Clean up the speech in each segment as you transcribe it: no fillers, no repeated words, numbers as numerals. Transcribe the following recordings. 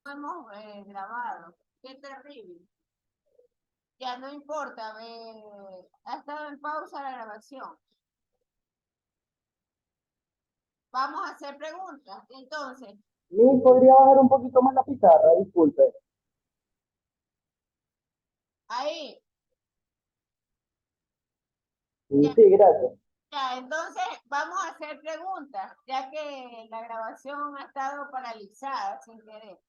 hemos grabado. Qué terrible. Ya no importa, ha estado en pausa la grabación. Vamos a hacer preguntas. Entonces, ¿Podría bajar un poquito más la pizarra? Disculpe. ahí, Sí, ya, sí, gracias. ya, entonces vamos a hacer preguntas, ya que la grabación ha estado paralizada sin querer.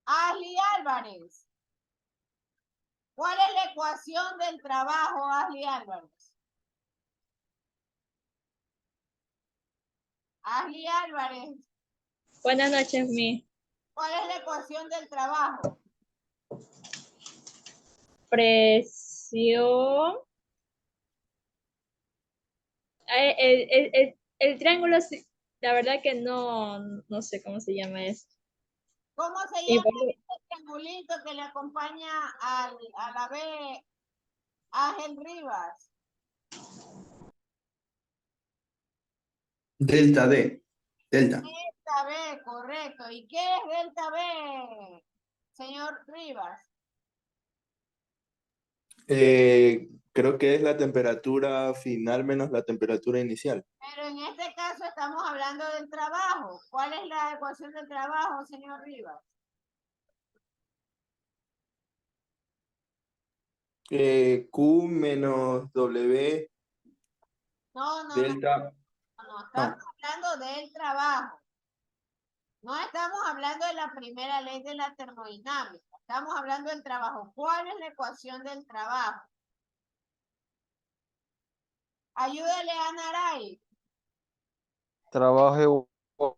Ashley Álvarez, ¿cuál es la ecuación del trabajo, Ashley Álvarez? Ashley Álvarez, Buenas noches, mi. ¿cuál es la ecuación del trabajo? Presión. El triángulo, la verdad que no sé cómo se llama eso. ¿Cómo se Y llama este triangulito que le acompaña a la B, Ángel Rivas? Delta D. Delta. Delta B, correcto. ¿Y qué es delta B, señor Rivas? Creo que es la temperatura final menos la temperatura inicial. Pero en este caso estamos hablando del trabajo. ¿Cuál es la ecuación del trabajo, señor Rivas? Q menos W No, delta. estamos No. hablando del trabajo. No estamos hablando de la primera ley de la termodinámica. Estamos hablando del trabajo. ¿Cuál es la ecuación del trabajo? Ayúdele a Naray. Trabajo igual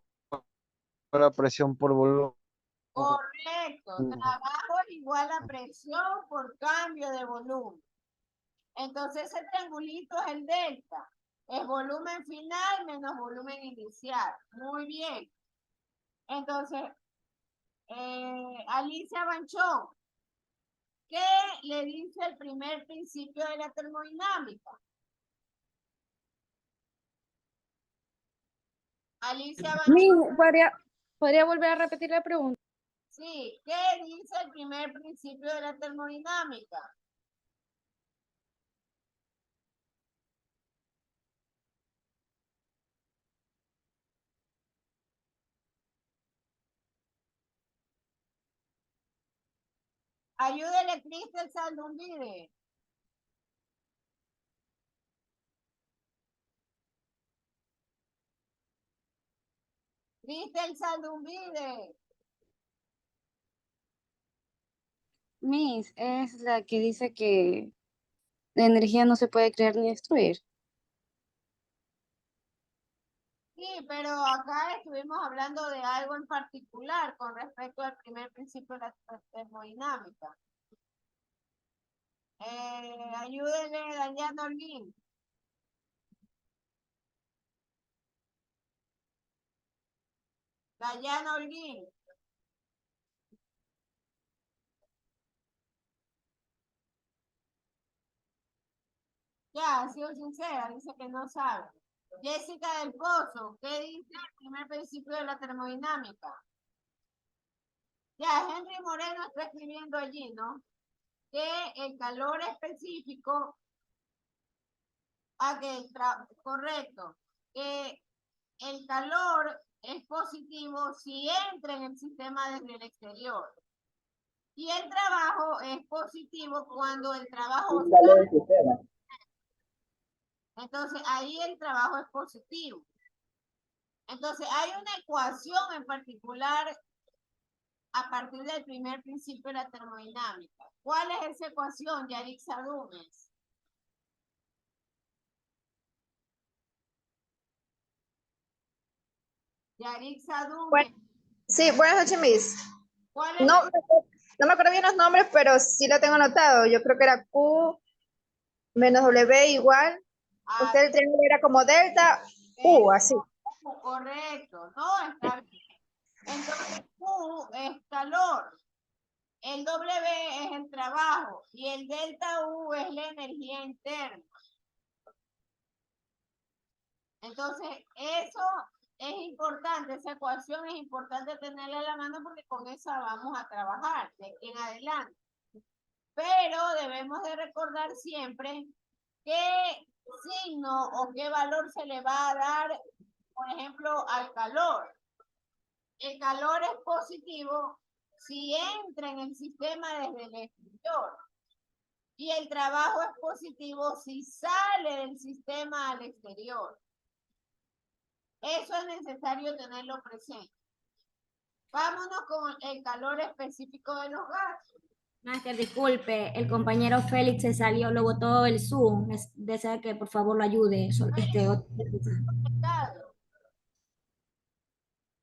a presión por volumen. Correcto. Trabajo es igual a presión por cambio de volumen. Entonces ese triangulito es el delta. Es volumen final menos volumen inicial. Muy bien. Entonces, Alicia Banchón, ¿qué le dice el primer principio de la termodinámica? Alicia Banchón. ¿Podría volver a repetir la pregunta? Sí, ¿qué dice el primer principio de la termodinámica? Ayúdele, Cristel Saldumbide. Cristel Saldumbide. Miss, es la que dice que la energía no se puede crear ni destruir. Sí, pero acá estuvimos hablando de algo en particular con respecto al primer principio de la termodinámica. Ayúdenle, Dayana Olguín. Dayana Olguín. Ya, ha sido sincera, dice que no sabe. Jessica del Pozo, ¿qué dice el primer principio de la termodinámica? Ya, Henry Moreno está escribiendo allí, ¿no? Que el calor específico, correcto, que el calor es positivo si entra en el sistema desde el exterior. Y el trabajo es positivo cuando el trabajo Sale del sistema. Entonces ahí el trabajo es positivo. Entonces hay una ecuación en particular a partir del primer principio de la termodinámica. ¿Cuál es esa ecuación, Yarixa Dúmez? Yarixa Dúmez. Sí, buenas noches, Miss. ¿Cuál es No, no me acuerdo bien los nombres, pero sí lo tengo anotado. Yo creo que era Q menos W igual. Usted el triángulo era como delta, U, así. Correcto, no, está bien. Entonces Q es calor, el W es el trabajo y el delta U es la energía interna. Entonces, eso es importante, esa ecuación es importante tenerla en la mano porque con esa vamos a trabajar de aquí en adelante. Pero debemos de recordar siempre qué signo o qué valor se le va a dar, por ejemplo, al calor. El calor es positivo si entra en el sistema desde el exterior. Y el trabajo es positivo si sale del sistema al exterior. Eso es necesario tenerlo presente. Vámonos con el calor específico de los gases. Master, disculpe, el compañero Félix se salió, lo botó el Zoom. Desea que por favor lo ayude. Conectado.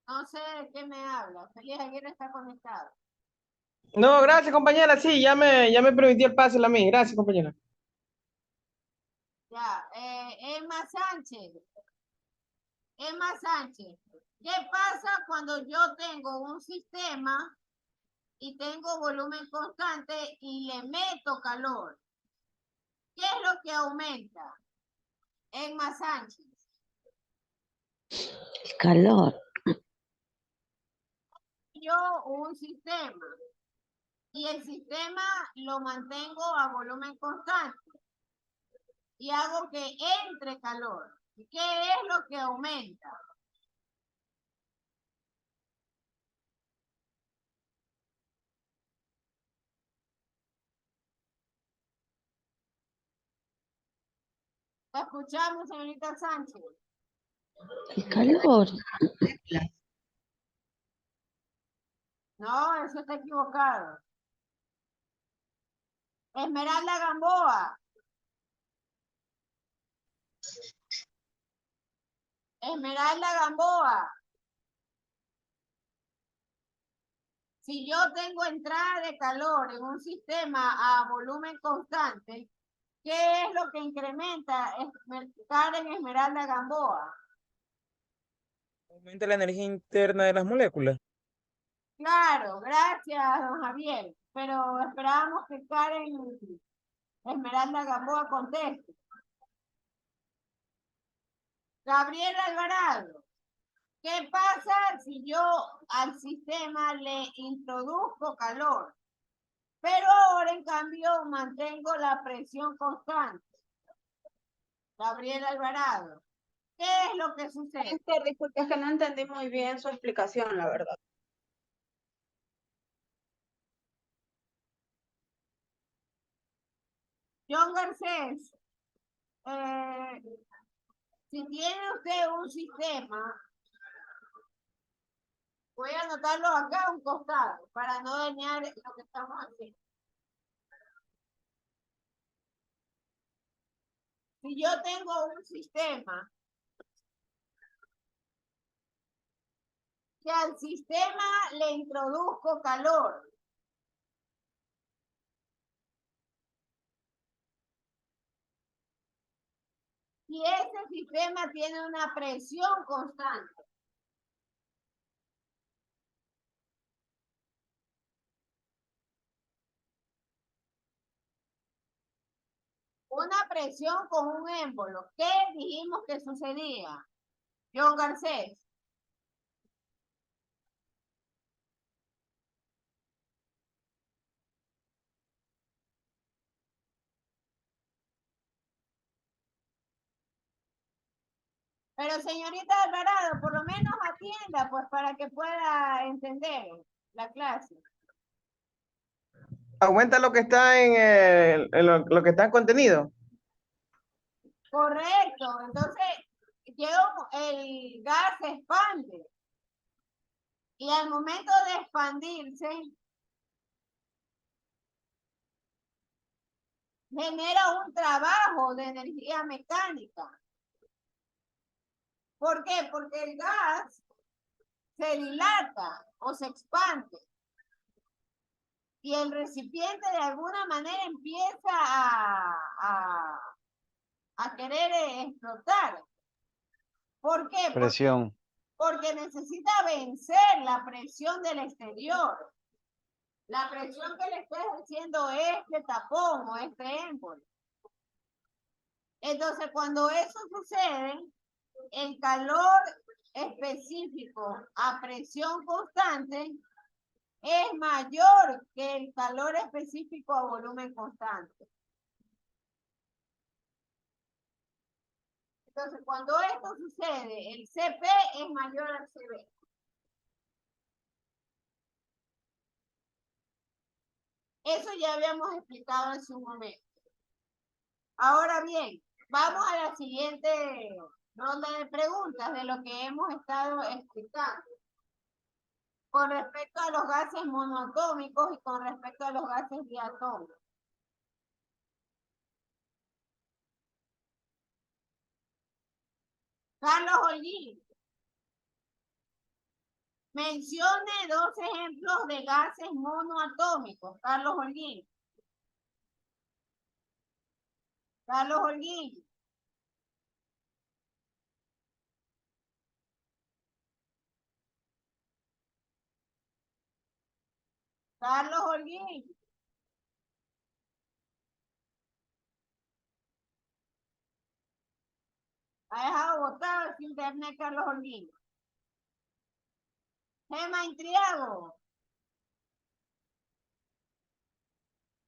No sé de qué me habla. Félix Aguirre está conectado. No, gracias, compañera. Sí, ya me permitió el pase a mí. Gracias, compañera. Ya, Emma Sánchez. Emma Sánchez. ¿Qué pasa cuando yo tengo un sistema y tengo volumen constante y le meto calor? ¿Qué es lo que aumenta? Emma Sánchez. El calor. Yo un sistema y el sistema lo mantengo a volumen constante y hago que entre calor. ¿Qué es lo que aumenta? ¿La escuchamos, señorita Sánchez? El calor. No, eso está equivocado. Esmeralda Gamboa. Esmeralda Gamboa. Si yo tengo entrada de calor en un sistema a volumen constante, ¿qué es lo que incrementa Karen Esmeralda Gamboa? Aumenta la energía interna de las moléculas. Claro, gracias, don Javier. Pero esperábamos que Karen Esmeralda Gamboa conteste. Gabriel Alvarado. ¿Qué pasa si yo al sistema le introduzco calor? Pero ahora, en cambio, mantengo la presión constante. Gabriel Alvarado. ¿Qué es lo que sucede? Disculpe, es que no entendí muy bien su explicación, la verdad. John Garcés, si tiene usted un sistema, voy a anotarlo acá a un costado para no dañar lo que estamos haciendo. Si yo tengo un sistema que al sistema le introduzco calor, y ese sistema tiene una presión constante, una presión con un émbolo, ¿qué dijimos que sucedía? John Garcés. Pero señorita Alvarado, por lo menos atienda, pues, para que pueda entender la clase. Aumenta lo que está lo que está en contenido. Correcto. Entonces, el gas se expande. Y al momento de expandirse, genera un trabajo de energía mecánica. ¿Por qué? Porque el gas se dilata o se expande. Y el recipiente de alguna manera empieza a querer explotar. ¿Por qué? Presión. Porque necesita vencer la presión del exterior. La presión que le está ejerciendo este tapón o este émbolo. Entonces, cuando eso sucede, el calor específico a presión constante es mayor que el calor específico a volumen constante. Entonces, cuando esto sucede, el CP es mayor al CB. Eso ya habíamos explicado en su momento. Ahora bien, vamos a la siguiente ronda de preguntas de lo que hemos estado explicando. Con respecto a los gases monoatómicos y con respecto a los gases diatómicos. Carlos Holguín. Mencione 2 ejemplos de gases monoatómicos. Carlos Holguín. Carlos Holguín. Carlos Holguín. Ha dejado botado su internet, Carlos Holguín. Gema Intriago.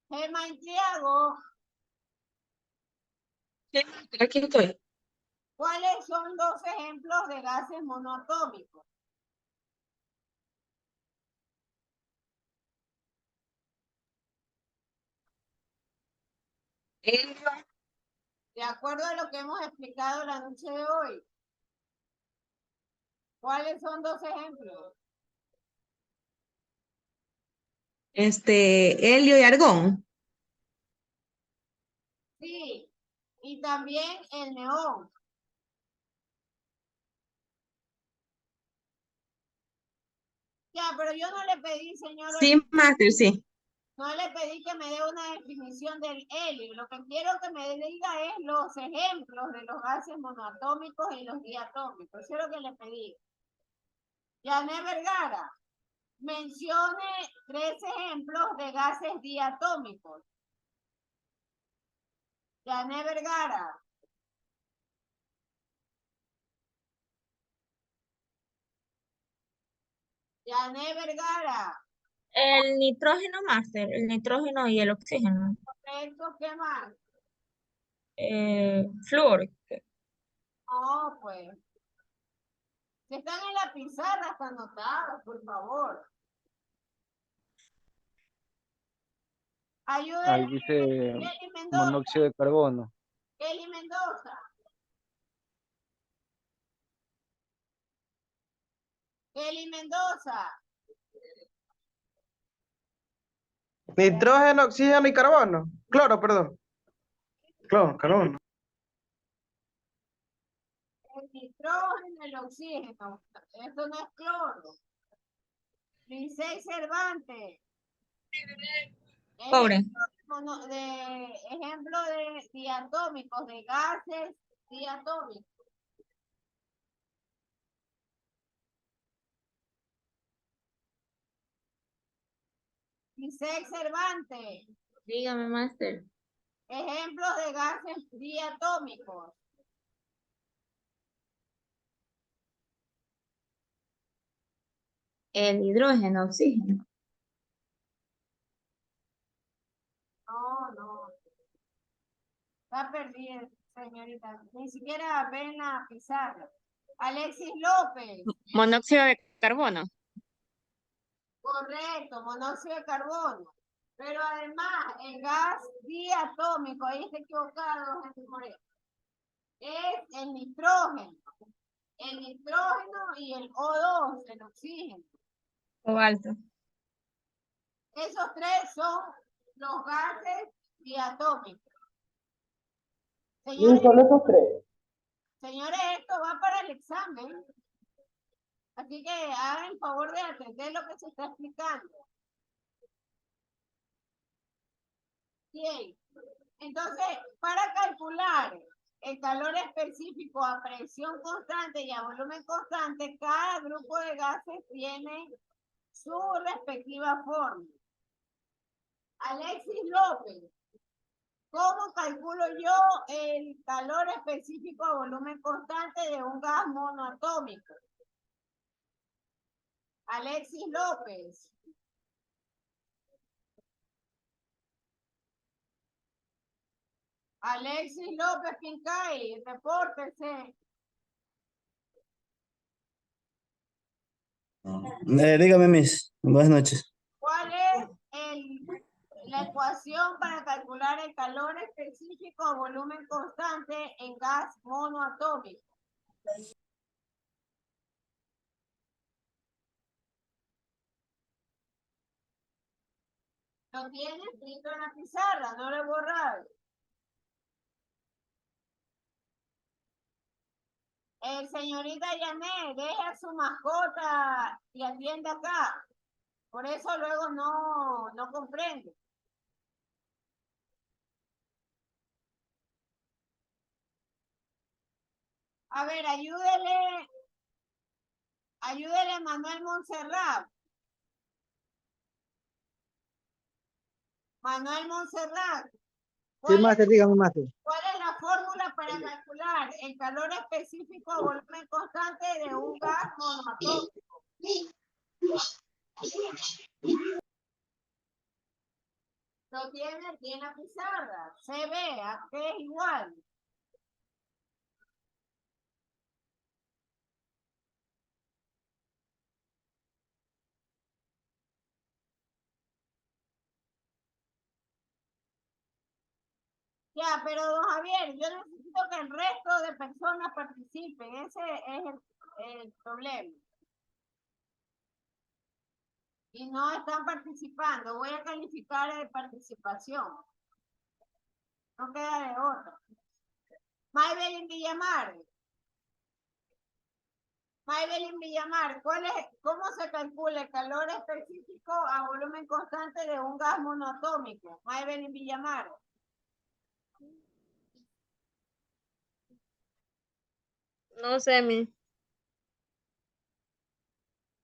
Gema Intriago. Aquí estoy. ¿Cuáles son 2 ejemplos de gases monoatómicos? De acuerdo a lo que hemos explicado la noche de hoy. ¿Cuáles son 2 ejemplos? Helio y argón. Sí, y también el neón. Ya, pero yo no le pedí, señor, Sí, máster, sí. no le pedí que me dé una definición del helio. Lo que quiero que me diga es los ejemplos de los gases monoatómicos y los diatómicos. Eso es lo que le pedí. Yané Vergara, mencione 3 ejemplos de gases diatómicos. Yané Vergara. Yané Vergara. El nitrógeno máster, el nitrógeno y el oxígeno. Correcto, ¿qué más? Flúor. No, pues. Si están en la pizarra, están anotados, por favor. Ahí Ayúdenme, dice Kelly Mendoza. monóxido de carbono. Kelly Mendoza. Kelly Mendoza. Nitrógeno, oxígeno y carbono. Cloro, perdón. Cloro, carbono. El nitrógeno, el oxígeno. Esto no es cloro. Licey Cervantes. Cobre. Ejemplo de diatómicos, de gases diatómicos. Licey Cervantes. Dígame, máster. Ejemplos de gases diatómicos. El hidrógeno, oxígeno. No. Está perdida, señorita. Ni siquiera ven la pizarra. Alexis López. Monóxido de carbono. Correcto, monóxido de carbono. Pero además, el gas diatómico, ahí está equivocado, gente Moreno, es el nitrógeno. El nitrógeno y el O2, el oxígeno. Cobalto. Esos 3 son los gases diatómicos. Y solo esos 3. Señores, esto va para el examen. Así que hagan el favor de atender lo que se está explicando. Bien. Entonces, para calcular el calor específico a presión constante y a volumen constante, cada grupo de gases tiene su respectiva fórmula. Alexis López, ¿cómo calculo yo el calor específico a volumen constante de un gas monoatómico? Alexis López. Alexis López Pincay, repórtese. Dígame, Miss. Buenas noches. ¿Cuál es la ecuación para calcular el calor específico o volumen constante en gas monoatómico? Lo tiene escrito en la pizarra, no lo he borrado. Señorita Yané, deje a su mascota y atienda acá. Por eso luego no comprende. A ver, ayúdele a Manuel Montserrat. Manuel Montserrat. Sí, máster, dígame, máster. ¿Cuál es la fórmula para calcular el calor específico o volumen constante de un gas monoatómico? Lo tiene la pizarra. Se vea que es igual. Ya, pero don Javier, yo necesito que el resto de personas participen. Ese es el problema. Y no están participando. Voy a calificar de participación. No queda de otra. Maybelline Villamar. Maybelline Villamar, ¿cómo se calcula el calor específico a volumen constante de un gas monoatómico? Maybelline Villamar. No sé, Miss.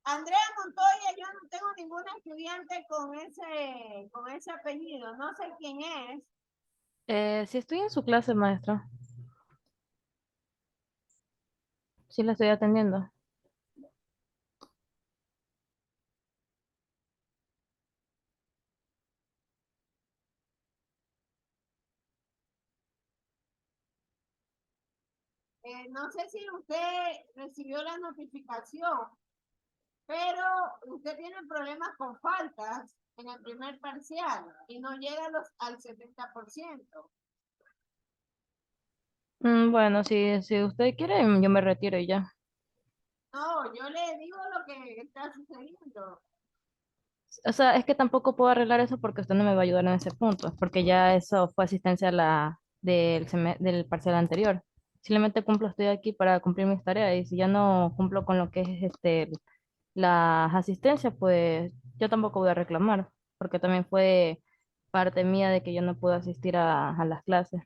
Andrea Montoya, yo no tengo ningún estudiante con ese apellido. No sé quién es. Sí estoy en su clase, maestra. Sí la estoy atendiendo. No sé si usted recibió la notificación, pero usted tiene problemas con faltas en el primer parcial y no llega al 70%. Bueno, si usted quiere, yo me retiro y ya. No, yo le digo lo que está sucediendo. O sea, es que tampoco puedo arreglar eso porque usted no me va a ayudar en ese punto, porque ya eso fue asistencia del parcial anterior. Simplemente estoy aquí para cumplir mis tareas y si ya no cumplo con lo que es la asistencia, pues yo tampoco voy a reclamar, porque también fue parte mía de que yo no pude asistir a las clases.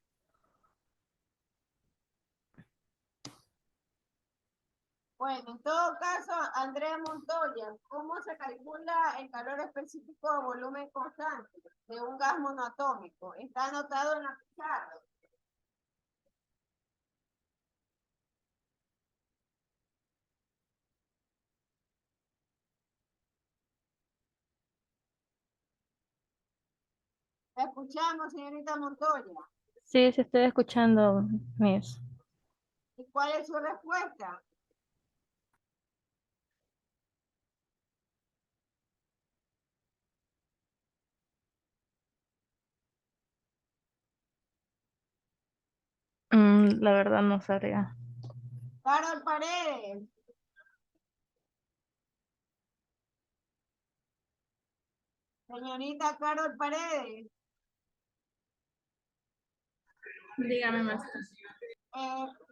Bueno, en todo caso, Andrea Montoya, ¿cómo se calcula el calor específico a volumen constante de un gas monoatómico? Está anotado en la pizarra. La escuchamos, señorita Montoya. Sí, sí estoy escuchando, Miss. ¿Y cuál es su respuesta? La verdad no sabría. Carol Paredes. Señorita Carol Paredes. Dígame, maestra.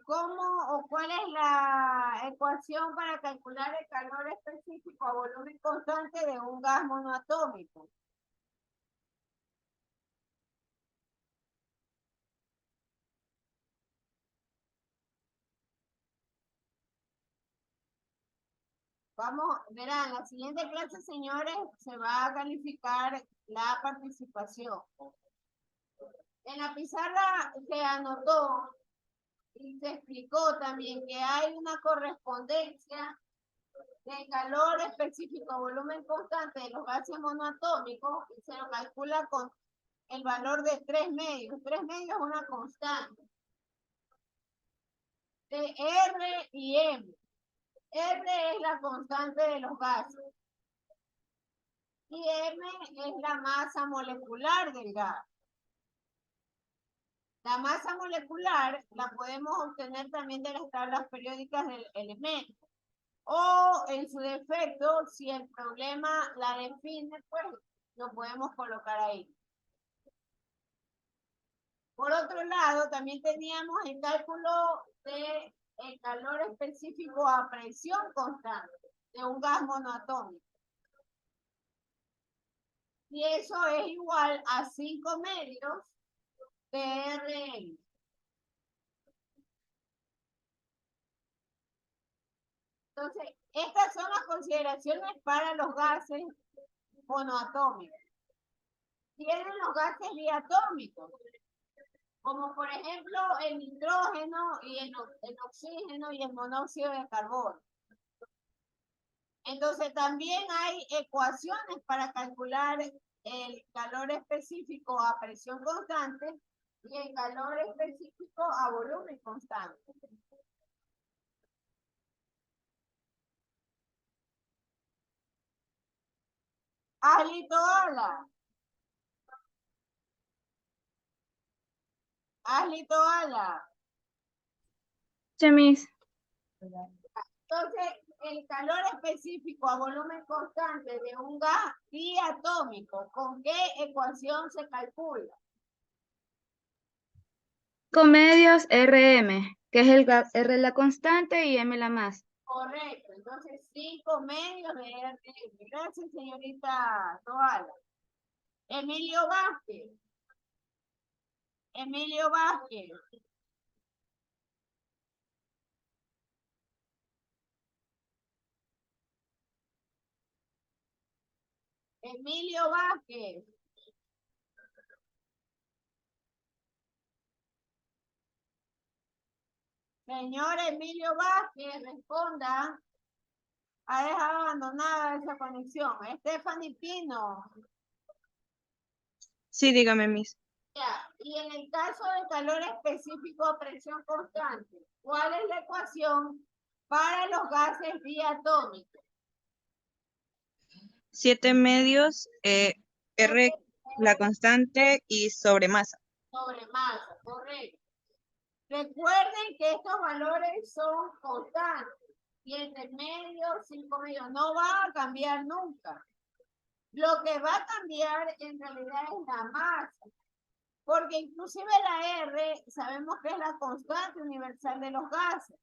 ¿Cómo o cuál es la ecuación para calcular el calor específico a volumen constante de un gas monoatómico? Vamos, verán, la siguiente clase, señores, se va a calificar la participación. En la pizarra se anotó y se explicó también que hay una correspondencia de calor específico a volumen constante de los gases monoatómicos y se lo calcula con el valor de 3 medios. 3 medios es una constante de R y M. R es la constante de los gases y M es la masa molecular del gas. La masa molecular la podemos obtener también de las tablas periódicas del elemento. O en su defecto, si el problema la define, pues lo podemos colocar ahí. Por otro lado, también teníamos el cálculo de el calor específico a presión constante de un gas monoatómico. Y eso es igual a 5 medios de Rm. Entonces, estas son las consideraciones para los gases monoatómicos. Tienen los gases diatómicos, como por ejemplo el nitrógeno y el oxígeno y el monóxido de carbono. Entonces también hay ecuaciones para calcular el calor específico a presión constante y el calor específico a volumen constante. Hazle toala. Hazle toala. Sí, Miss. Entonces, el calor específico a volumen constante de un gas diatómico, ¿con qué ecuación se calcula? Con medios RM, que es el gas, R la constante y M la masa. Correcto, entonces 5 medios de RM. Gracias, señorita Toala. Emilio Vázquez. Emilio Vázquez. Emilio Vázquez. Señor Emilio Vázquez, responda. Ha dejado abandonada esa conexión. Stephanie Pino. Sí, dígame, Miss. Ya, y en el caso de calor específico a presión constante, ¿cuál es la ecuación para los gases diatómicos? 7 medios, R la constante y sobre masa. Sobre masa, correcto. Recuerden que estos valores son constantes. 7 medios, 5 medios. No va a cambiar nunca. Lo que va a cambiar en realidad es la masa. Porque inclusive la R sabemos que es la constante universal de los gases.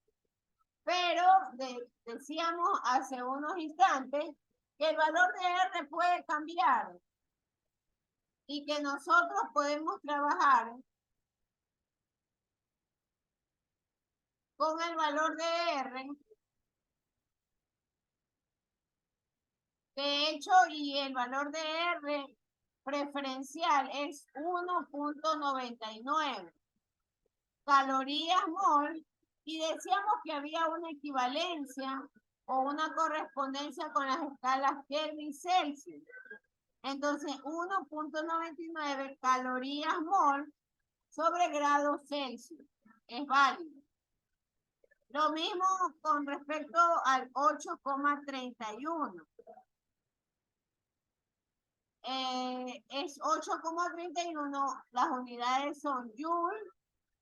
Pero decíamos hace unos instantes que el valor de R puede cambiar. Y que nosotros podemos trabajar con el valor de R. De hecho, y el valor de R preferencial es 1.99 calorías mol, y decíamos que había una equivalencia o una correspondencia con las escalas Kelvin-Celsius. Entonces, 1.99 calorías mol sobre grados Celsius es válido. Lo mismo con respecto al 8,31. Es 8,31, las unidades son joule,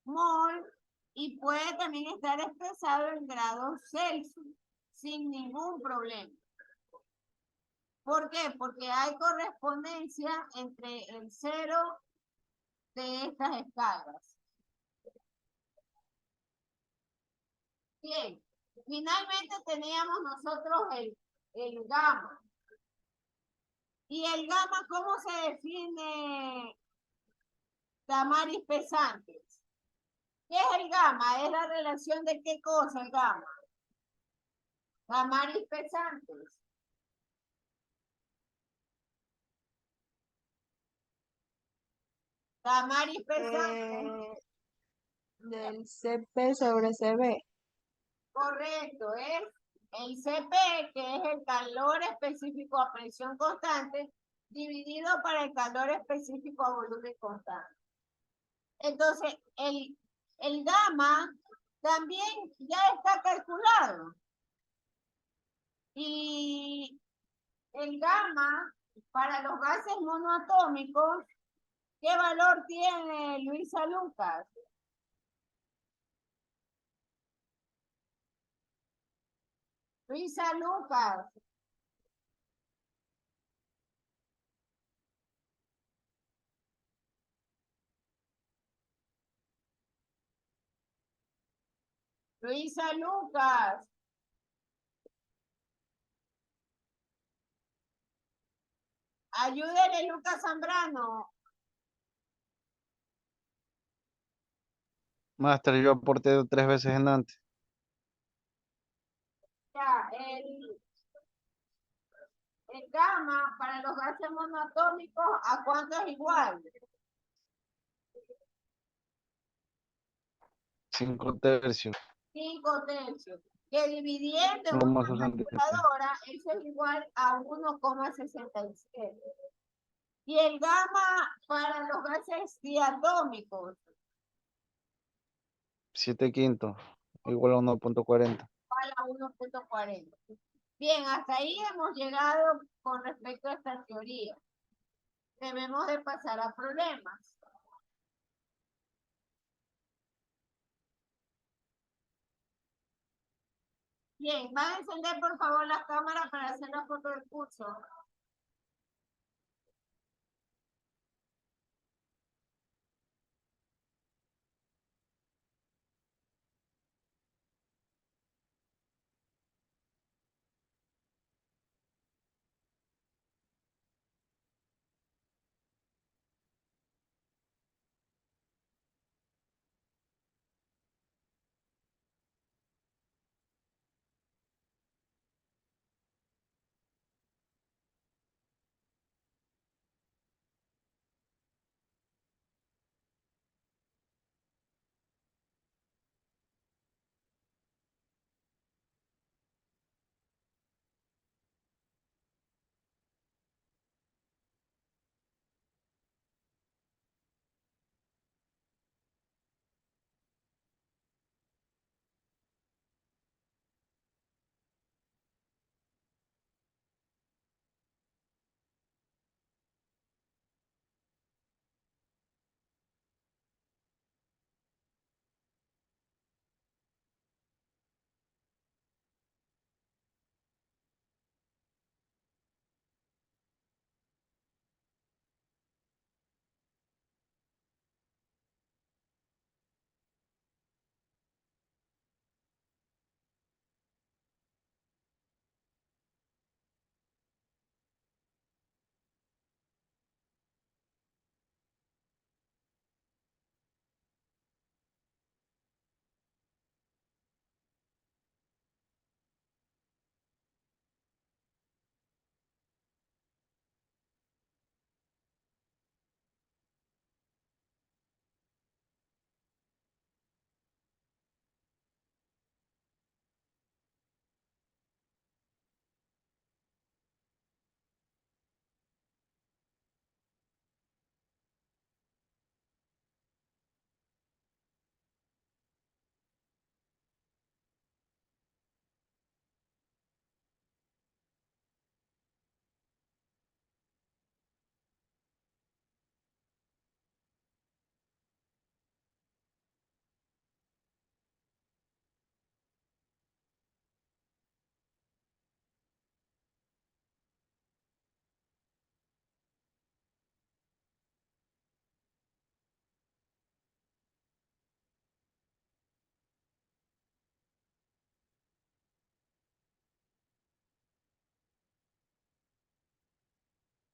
mol, y puede también estar expresado en grados Celsius, sin ningún problema. ¿Por qué? Porque hay correspondencia entre el cero de estas escalas. Bien, finalmente teníamos nosotros el gamma. ¿Y el gamma cómo se define, Damaris Pesantes? ¿Qué es el gamma? ¿Es la relación de qué cosa el gamma? Damaris Pesantes. Damaris Pesantes. Del CP sobre CB. Correcto, es el CP, que es el calor específico a presión constante, dividido para el calor específico a volumen constante. Entonces, el gamma también ya está calculado. Y el gamma para los gases monoatómicos, ¿qué valor tiene Luisa Lucas? Luisa Lucas. Luisa Lucas. Ayúdele, Lucas Zambrano. Master, yo aporté 3 veces en antes. Ya, el gamma para los gases monoatómicos, ¿a cuánto es igual? 5 tercios. 5 tercios. Que dividiendo en Uno una más 63. calculadora, eso es igual a 1,67. Y el gamma para los gases diatómicos, 7 quintos. Igual a 1.40. igual a 1,40. Bien, hasta ahí hemos llegado con respecto a esta teoría. Debemos de pasar a problemas. Bien, van a encender por favor las cámaras para hacer la foto del curso.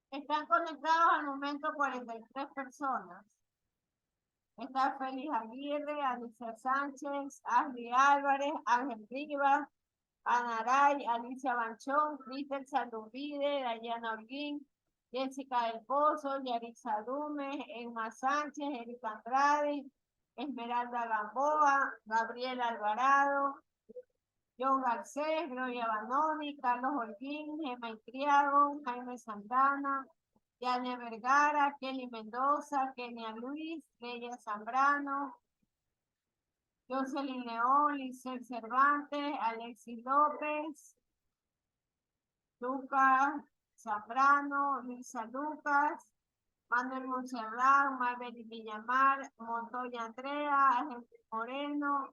Están conectados al momento 43 personas. Está Félix Aguirre, Alicia Sánchez, Ashley Álvarez, Ángel Rivas, Anaray, Alicia Banchón, Cristian Salduvide, Dayana Holguín, Jessica del Pozo, Yarisa Dume, Emma Sánchez, Erika Andrade, Esmeralda Gamboa, Gabriela Alvarado, John Garcés, Gloria Banoni, Carlos Holguín, Gemma Intriago, Jaime Santana, Yane Vergara, Kelly Mendoza, Kenia Luis, Bella Zambrano, Jocelyn León, Lisel Cervantes, Alexis López, Lucas Zambrano, Luisa Lucas, Manuel Monserrat, Marbeli Villamar, Montoya Andrea, Henry Moreno,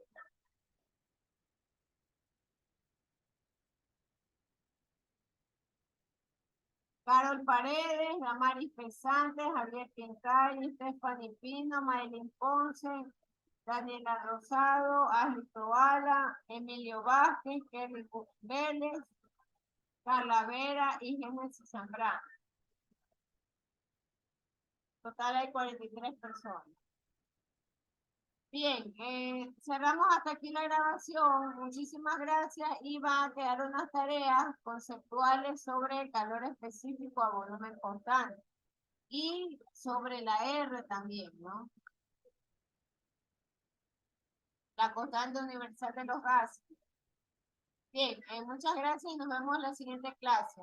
Carol Paredes, Damaris Pesantes, Javier Pincay, Stephanie Pino, Maylin Ponce, Daniela Rosado, Ashley Toala, Emilio Vázquez, Kerry Vélez, Carla Vera y Génesis Zambrano. Total hay 43 personas. Bien, cerramos hasta aquí la grabación. Muchísimas gracias y van a quedar unas tareas conceptuales sobre el calor específico a volumen constante y sobre la R también, ¿no? La constante universal de los gases. Bien, muchas gracias y nos vemos en la siguiente clase.